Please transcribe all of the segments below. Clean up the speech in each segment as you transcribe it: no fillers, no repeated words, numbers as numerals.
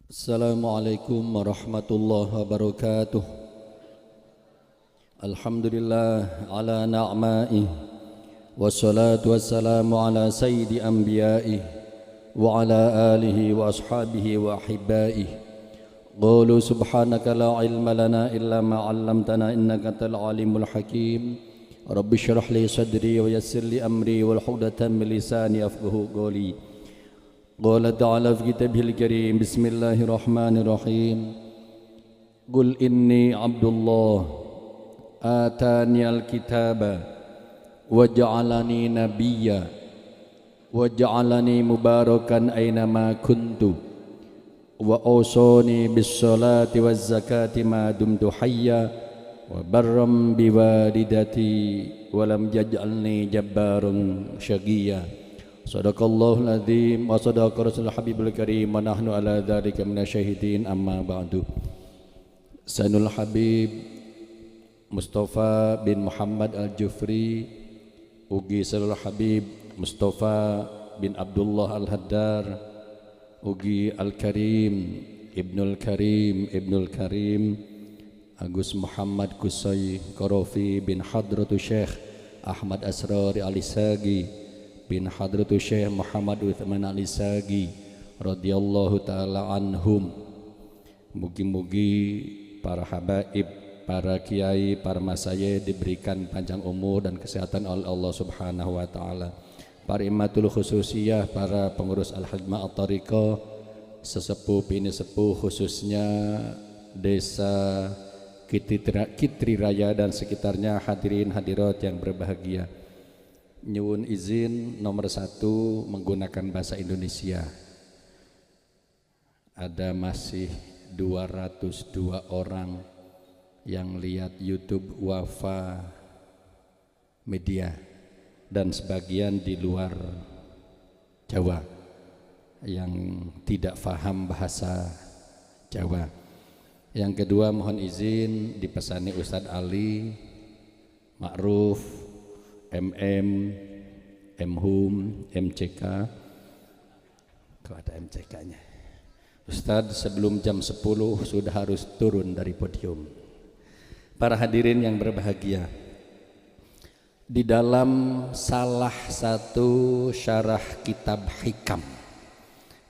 Assalamualaikum warahmatullahi wabarakatuh. Alhamdulillah ala na'maih, wassalatu wassalamu ala sayyidi anbiyaih wa ala alihi wa ashabihi wa ahibbaih. Qalu subhanaka la ilma lana illa ma 'allamtana innaka antal alimul hakim. Rabbi shrah li sadri wa yassir li amri wal 'uqdatam min lisani yafqahu qawli. قال تعالى في كتابه الكريم بسم الله الرحمن الرحيم قل إني عبد الله آتاني الكتاب وجعلني نبيا وجعلني مباركا أينما كنت وأوصاني بالصلاة والزكاة ما دمت حيا وبرا بوالدتي ولم يجعلني جبارا شقيا. Sadaqallahul azim wa sadaqa rasulul habibul karim wa nahnu ala dzalika minasyahidin amma ba'du. Sanul Habib Mustafa bin Muhammad Al-Jufri ugi Sanul Habib Mustafa bin Abdullah Al-Haddar ugi Al-Karim Ibnul Karim Agus Muhammad Kusai Qarafi bin Hadratu Syekh Ahmad Asrari Alisagi bin Hadratu Syekh Muhammad Uthman Alisagi radhiyallahu ta'ala anhum. Mugi-mugi para habaib, para kiai, para masayih diberikan panjang umur dan kesehatan oleh Allah subhanahu wa ta'ala. Para imatul khususiyah, para pengurus Al-Hajmah At-Tariqah, sesepuh bini sepuh khususnya desa Kitri Raya dan sekitarnya, hadirin hadirat yang berbahagia. Nyuwun izin nomor 1 menggunakan bahasa Indonesia. Ada masih 202 orang yang lihat YouTube Wafa Media dan sebagian di luar Jawa yang tidak faham bahasa Jawa. Yang kedua, mohon izin dipesani Ustadz Ali Ma'ruf MM, MHUM, MCK. Kalau ada MCK-nya, Ustadz sebelum jam 10 sudah harus turun dari podium. Para hadirin yang berbahagia, di dalam salah satu syarah kitab Hikam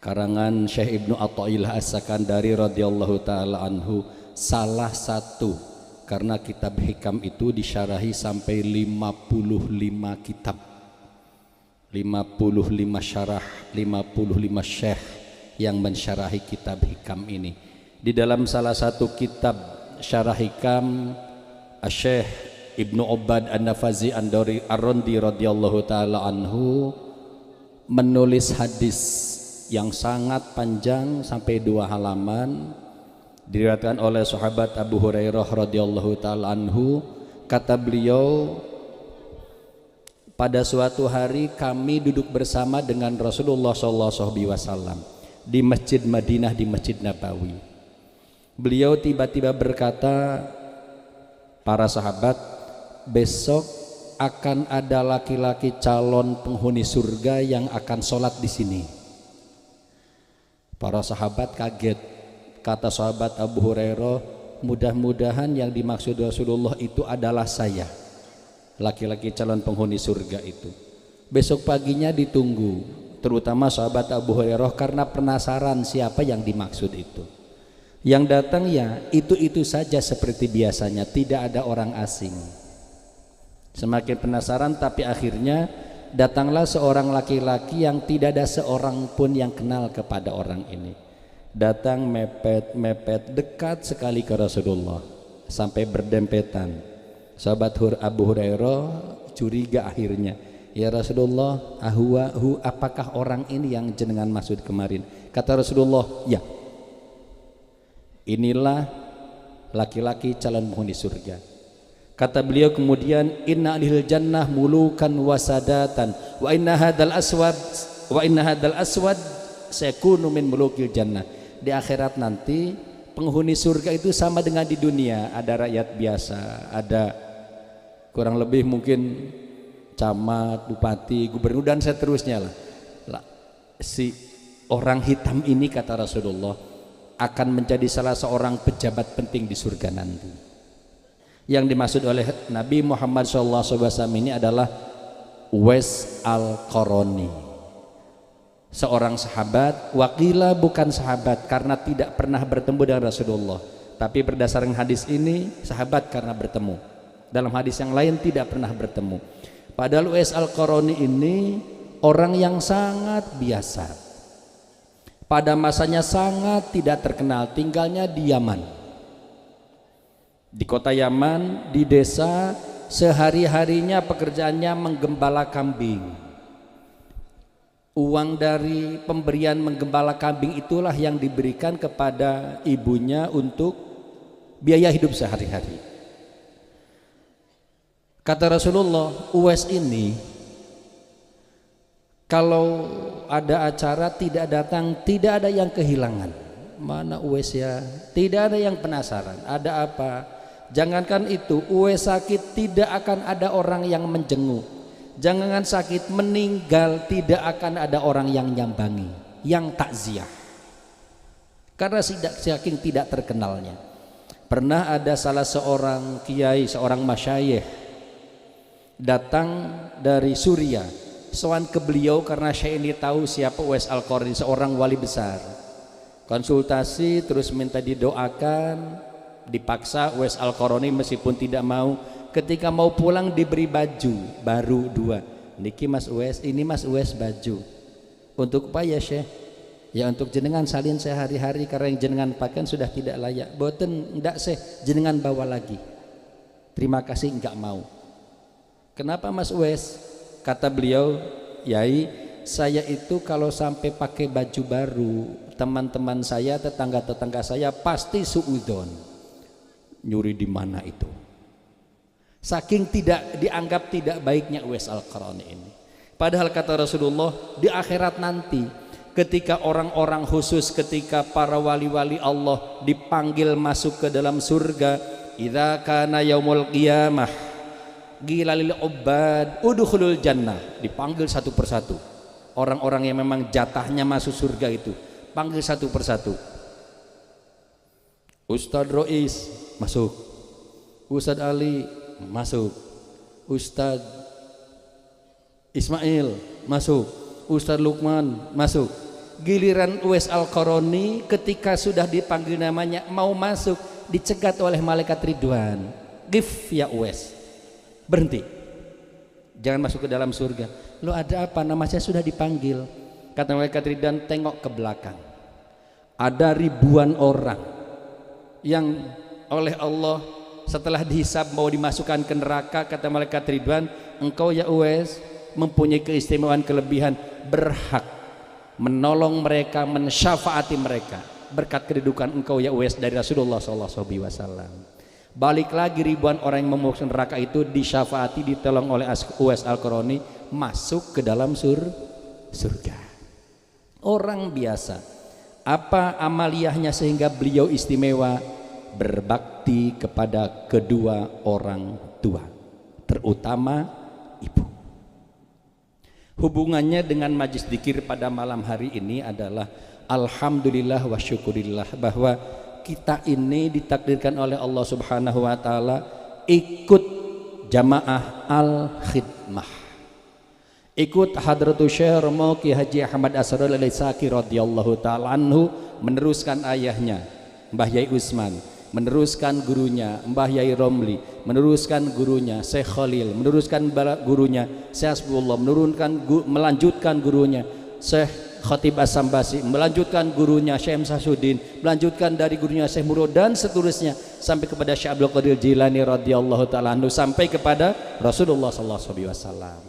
karangan Syekh Ibnu Athaillah As-Sakandari radhiyallahu ta'ala anhu, salah satu, karena kitab Hikam itu disyarahi sampai 55 kitab, 55 syarah, 55 syekh yang mensyarahi kitab Hikam ini. Di dalam salah satu kitab syarah Hikam, Syekh Ibnu Ubad An-Nafazi Ar-Randi radhiyallahu ta'ala anhu menulis hadis yang sangat panjang sampai 2 halaman, diriwayatkan oleh sahabat Abu Hurairah radhiyallahu ta'ala anhu. Kata beliau, pada suatu hari kami duduk bersama dengan Rasulullah SAW di Masjid Madinah, di Masjid Nabawi. Beliau tiba-tiba berkata, para sahabat, besok akan ada laki-laki calon penghuni surga yang akan sholat di sini. Para sahabat kaget. Kata sahabat Abu Hurairah, mudah-mudahan yang dimaksud Rasulullah itu adalah saya, laki-laki calon penghuni surga itu. Besok paginya ditunggu, terutama sahabat Abu Hurairah, karena penasaran siapa yang dimaksud itu. Yang datang ya itu saja seperti biasanya, tidak ada orang asing. Semakin penasaran, tapi akhirnya datanglah seorang laki-laki yang tidak ada seorang pun yang kenal kepada orang ini. Datang mepet dekat sekali ke Rasulullah sampai berdempetan. Sahabat Abu Hurairah curiga akhirnya, ya Rasulullah, apakah orang ini yang jenengan maksud kemarin? Kata Rasulullah, ya, inilah laki-laki calon penghuni surga. Kata beliau kemudian, inna lil jannah mulukan wasadatan wa inna hadal aswad sayakunu min mulukil jannah. Di akhirat nanti penghuni surga itu sama dengan di dunia, ada rakyat biasa, ada kurang lebih mungkin camat, bupati, gubernur dan seterusnya lah. Si orang hitam ini, kata Rasulullah, akan menjadi salah seorang pejabat penting di surga nanti. Yang dimaksud oleh Nabi Muhammad SAW ini adalah Uwais Al-Qarani, seorang sahabat. Wakila bukan sahabat karena tidak pernah bertemu dengan Rasulullah, tapi berdasarkan hadis ini sahabat karena bertemu. Dalam hadis yang lain tidak pernah bertemu. Padahal Uwais Al-Qarani ini orang yang sangat biasa, pada masanya sangat tidak terkenal, tinggalnya di Yaman, di kota Yaman, di desa. Sehari-harinya pekerjaannya menggembala kambing. Uang dari pemberian menggembala kambing itulah yang diberikan kepada ibunya untuk biaya hidup sehari-hari. Kata Rasulullah, Uwais ini kalau ada acara tidak datang, tidak ada yang kehilangan. Mana Uwais ya? Tidak ada yang penasaran. Ada apa? Jangankan itu, Uwais sakit tidak akan ada orang yang menjenguk. Jangan sakit, meninggal tidak akan ada orang yang nyambangi, yang takziah. Karena saking tidak terkenalnya. Pernah ada salah seorang kiai, seorang masyayikh datang dari Suriah, sowan ke beliau karena syekh ini tahu siapa Uwais Al-Qarani, seorang wali besar. Konsultasi terus minta didoakan, dipaksa Uwais Al-Qarani meskipun tidak mau. Ketika mau pulang diberi baju baru 2. Niki Mas Uwais, ini Mas Uwais baju. Untuk apa ya Syekh? Ya untuk jenengan salin sehari-hari karena yang jenengan pakaian sudah tidak layak. Boten ndak Syekh, jenengan bawa lagi. Terima kasih, enggak mau. Kenapa Mas Uwais? Kata beliau, Yai, saya itu kalau sampai pakai baju baru, teman-teman saya, tetangga-tetangga saya pasti suudzon. Nyuri di mana itu? Saking tidak dianggap tidak baiknya Uwais Al-Qarani ini. Padahal kata Rasulullah, di akhirat nanti ketika orang-orang khusus, ketika para wali-wali Allah dipanggil masuk ke dalam surga, idza kana yaumul qiyamah qila lil ubad udkhulul jannah, dipanggil satu persatu. Orang-orang yang memang jatahnya masuk surga itu panggil satu persatu. Ustadz Rois masuk, Ustadz Ali masuk, Ustadz Ismail masuk, Ustadz Lukman masuk. Giliran Uwais Al-Qarani ketika sudah dipanggil namanya mau masuk, dicegat oleh malaikat Ridwan. Gif ya Uwais, berhenti, jangan masuk ke dalam surga. Lo ada apa? Nama saya sudah dipanggil. Kata malaikat Ridwan, tengok ke belakang, ada ribuan orang yang oleh Allah setelah dihisab mau dimasukkan ke neraka. Kata malaikat Ridwan, engkau ya Uwais mempunyai keistimewaan, kelebihan, berhak menolong mereka, mensyafaati mereka berkat kedudukan engkau ya Uwais dari Rasulullah SAW. Balik lagi ribuan orang yang memasuk neraka itu disyafaati, ditolong oleh Uwais Al-Qarani masuk ke dalam surga. Orang biasa. Apa amaliyahnya sehingga beliau istimewa? Berbakti kepada kedua orang tua, terutama ibu. Hubungannya dengan majlis dzikir pada malam hari ini adalah alhamdulillah wa syukurillah, bahwa kita ini ditakdirkan oleh Allah Subhanahu wa taala ikut jamaah al-khidmah, ikut hadratus Syekh Romo Ki Haji Ahmad Asrul Al-Saki radhiyallahu taala anhu, meneruskan ayahnya Mbah Yai Usman, meneruskan gurunya Mbah Yai Romli, meneruskan gurunya Syekh Khalil, meneruskan gurunya Syekh Hasbullah, melanjutkan gurunya Syekh Khatib As-Sambasi, melanjutkan gurunya Syekh Samsudin, melanjutkan dari gurunya Syekh Murad dan seterusnya sampai kepada Syekh Abdul Qadir Jilani radhiyallahu taala anhu, sampai kepada Rasulullah sallallahu alaihi wasallam.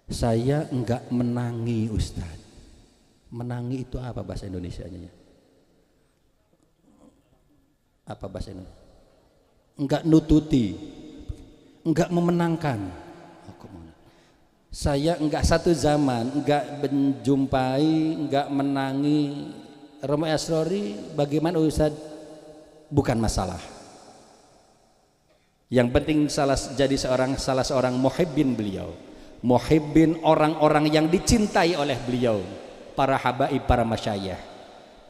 Saya enggak menangi Ustaz. Menangi itu apa bahasa Indonesianya? Apa bahasa Indonesia? Enggak nututi, enggak memenangkan. Saya enggak satu zaman, enggak menjumpai, enggak menangi Romo Asrori. Bagaimana Ustaz? Bukan masalah. Yang penting jadi salah seorang muhibbin beliau, muhibbin orang-orang yang dicintai oleh beliau, para habaib, para masyayikh.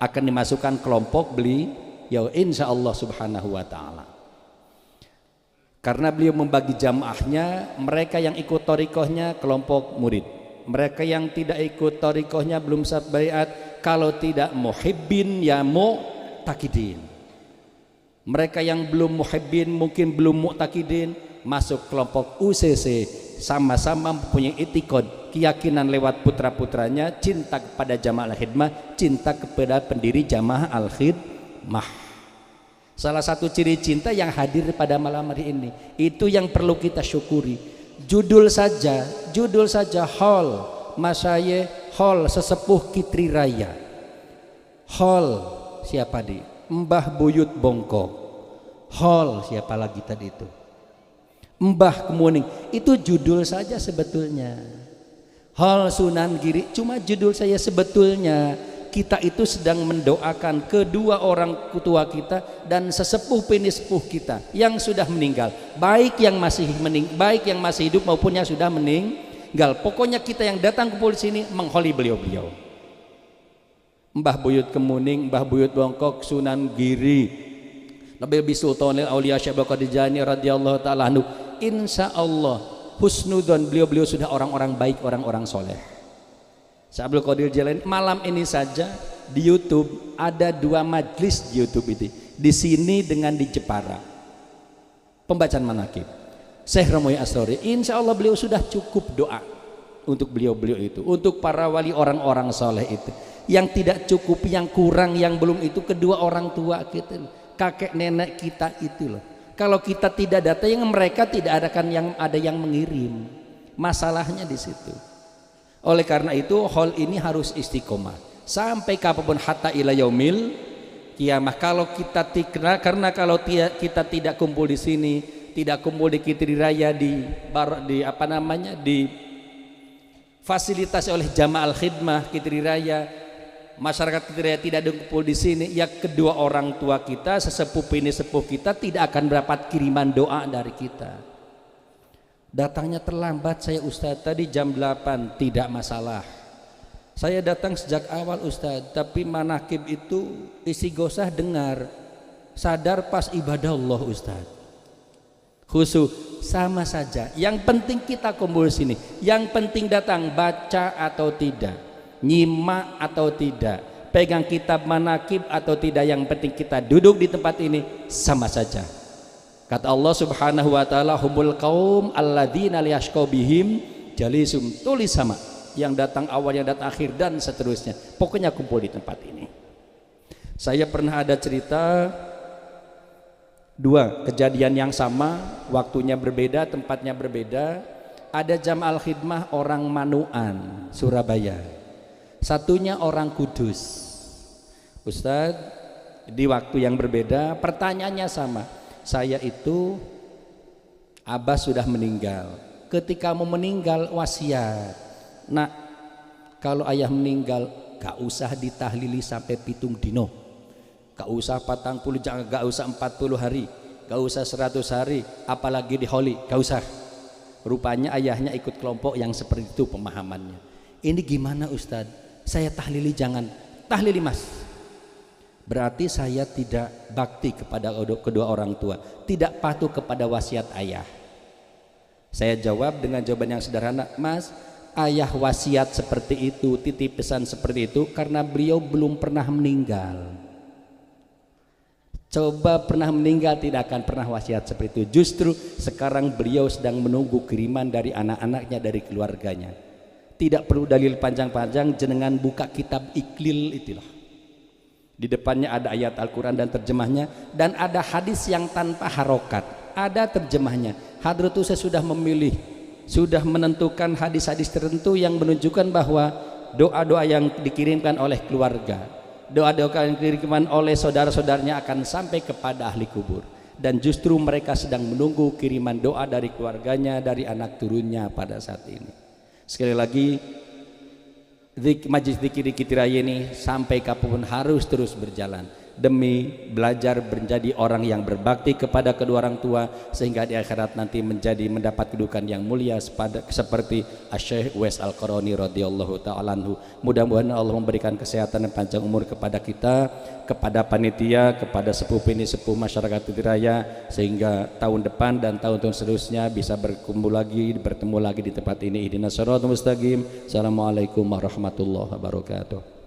akan dimasukkan kelompok beliau insya Allah subhanahu wa ta'ala. Karena beliau membagi jamaahnya, mereka yang ikut thariqahnya kelompok murid, mereka yang tidak ikut thariqahnya belum sah baiat, kalau tidak muhibbin ya mu'takidin. Mereka yang belum muhibbin mungkin belum mu'takidin masuk kelompok UCC, sama-sama mempunyai itikad, keyakinan lewat putra-putranya, cinta kepada jamaah al-khidmah, cinta kepada pendiri jamaah al-khidmah. Salah satu ciri cinta yang hadir pada malam hari ini, itu yang perlu kita syukuri. Judul saja hall masyayikh, hall sesepuh Kitri Raya, hall siapa di Mbah Buyut Bongkok, hall siapa lagi tadi itu Mbah Kemuning, itu judul saja sebetulnya. Hall Sunan Giri cuma judul saya, sebetulnya kita itu sedang mendoakan kedua orang tua kita dan sesepuh penispuh kita yang sudah meninggal, baik yang masih hidup maupun yang sudah meninggal. Pokoknya kita yang datang kumpul di sini mengholi beliau-beliau. Mbah Buyut Kemuning, Mbah Buyut Bongkok, Sunan Giri, Nabi Sultanil Aulia Syekh Abdul Qadir Jailani radhiyallahu taala anhu, insya Allah husnudzon beliau-beliau sudah orang-orang baik, orang-orang soleh. Syekh Abdul Qadir Jailani malam ini saja di YouTube ada 2 majlis di YouTube itu, di sini dengan di Jepara, pembacaan manaqib Syekh Romoy Asrori. Insya Allah beliau sudah cukup doa untuk beliau-beliau itu, untuk para wali orang-orang soleh itu. Yang tidak cukup, yang kurang, yang belum itu kedua orang tua kita, kakek nenek kita itu loh. Kalau kita tidak datang, yang mereka tidak ada yang mengirim. Masalahnya di situ. Oleh karena itu hal ini harus istiqomah sampai kapanpun, hatta ila yaumil kiamah. Kalau kita kalau kita tidak kumpul di sini, tidak kumpul di Kitri Raya, di fasilitasi oleh jamaah al-khidmah Kitri Raya, masyarakat Kitri Raya tidak kumpul di sini, ya kedua orang tua kita, sesepuh kita tidak akan mendapat kiriman doa dari kita. Datangnya terlambat saya Ustadz, tadi jam 8, tidak masalah. Saya datang sejak awal Ustadz, tapi manaqib itu istighosah dengar, sadar pas ibadah Allah Ustadz. Khusyuk sama saja. Yang penting kita kumpul sini. Yang penting datang, baca atau tidak, nyimak atau tidak, pegang kitab manaqib atau tidak, yang penting kita duduk di tempat ini sama saja. Kata Allah subhanahu wa ta'ala, humul qaum alladzina liyashqa bihim jalisum, tulis sama, yang datang awal, yang datang akhir, dan seterusnya. Pokoknya kumpul di tempat ini. Saya pernah ada cerita 2 kejadian yang sama, waktunya berbeda, tempatnya berbeda. Ada jamaah al-khidmah orang Manuan, Surabaya, satunya orang Kudus. Ustadz, di waktu yang berbeda, pertanyaannya sama. Saya itu abah sudah meninggal, ketika mau meninggal wasiat, nak, kalau ayah meninggal gak usah ditahlili sampai 7 dino, gak usah 40, gak usah 40 hari, gak usah 100 hari, apalagi di holi, gak usah. Rupanya ayahnya ikut kelompok yang seperti itu pemahamannya. Ini gimana Ustadz, saya tahlili, jangan tahlili mas. Berarti saya tidak bakti kepada kedua orang tua, tidak patuh kepada wasiat ayah. Saya jawab dengan jawaban yang sederhana, mas, ayah wasiat seperti itu, titip pesan seperti itu karena beliau belum pernah meninggal. Coba pernah meninggal, tidak akan pernah wasiat seperti itu. Justru sekarang beliau sedang menunggu kiriman dari anak-anaknya, dari keluarganya. Tidak perlu dalil panjang-panjang, jenengan buka kitab Iklil itulah. Di depannya ada ayat Al-Quran dan terjemahnya, dan ada hadis yang tanpa harokat, ada terjemahnya. Hadratus saya sudah memilih, sudah menentukan hadis-hadis tertentu yang menunjukkan bahwa doa-doa yang dikirimkan oleh keluarga, doa-doa yang dikirimkan oleh saudara-saudaranya akan sampai kepada ahli kubur. Dan justru mereka sedang menunggu kiriman doa dari keluarganya, dari anak turunnya pada saat ini. Sekali lagi, majlis zikir di Kitri Raya ini sampai kapanpun harus terus berjalan. demi belajar menjadi orang yang berbakti kepada kedua orang tua, sehingga di akhirat nanti mendapat kedudukan yang mulia seperti Asy-Syaikh Uwais Al-Qarani radhiyallahu ta'ala anhu. Mudah-mudahan Allah memberikan kesehatan dan panjang umur kepada kita, kepada panitia, kepada sepuh ini sepuh masyarakat Titiraya, sehingga tahun depan dan tahun-tahun seterusnya bisa bertemu lagi di tempat ini. Ihdinas siratal mustaqim. Assalamualaikum warahmatullahi wabarakatuh.